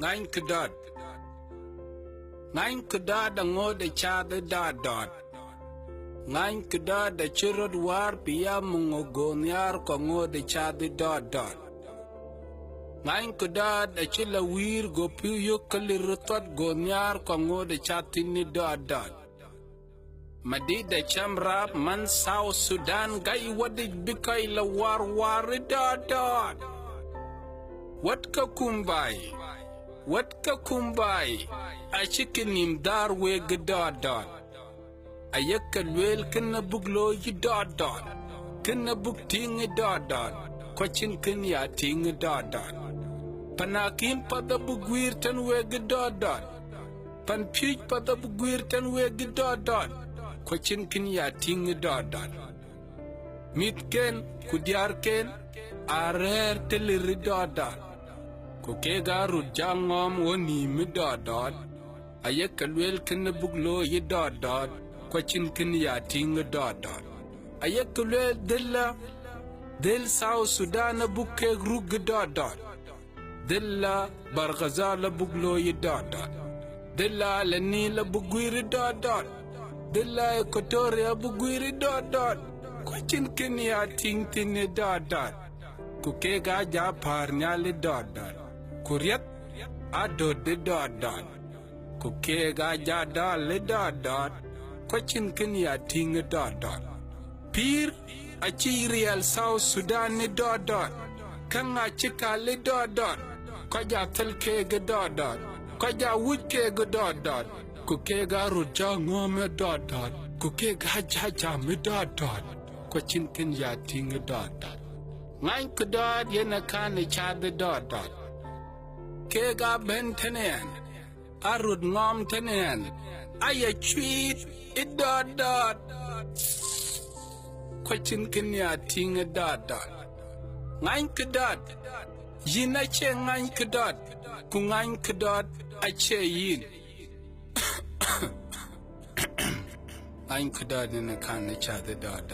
Ŋany kudad ango de cha de dot. Ŋany kudad de chirod war pia mungo gonyar kongo de cha de dot. Ŋany kudad de chila wir go piyo kalirutot gonyar kongo de cha tini dot. Madit de Acamrap man South Sudan gai wadik bikai la war dot. Wat ka kumbai a chikinim dar we dot. A yakalwel kina buglo yi dot. Kina bug ting dot. Kwachin kin ya ting dot. Panakin pada bugwir tan we dot. Pan pij pada bugwir tan we dot. Kwachin kin ya ting dot. Mit ken kudyar ken arer telir dot. Kukega rujangom woni mi dot. Ayakalwel kin buglo yi dot. Kwachin kin ya ting dot. Ayakalwel dil South Sudan bukke rug dot. Dilla Barghazal buglo yi dot. Dilla Lanila bugwiri dot. Dilla Equatoria bugwiri dot. Kwachin kin ya ting tini dot. Kukega ja parnyali dot. Kuryat adod de dot. Kukega ja dal dot. Kwachin kin ya ting dot. Pir achi real South Sudan ni dot. Kanga chika li dot. Kwaja telkega dot. Kwaja wujkega dot. Kukega ruja ngome dot. Kukega jaja mi dot. Kwachin kin ya ting dot. Ŋany kudad yena kani chade dot. Kega ben tenen. Arud ngom tenen. Aya tweet it dot. Kwachin kin ya ting dot. Ŋany kudad. Yina che ŋany kudad. Ku ŋany kudad ache yin. Ŋany kudad yena kani chade dot.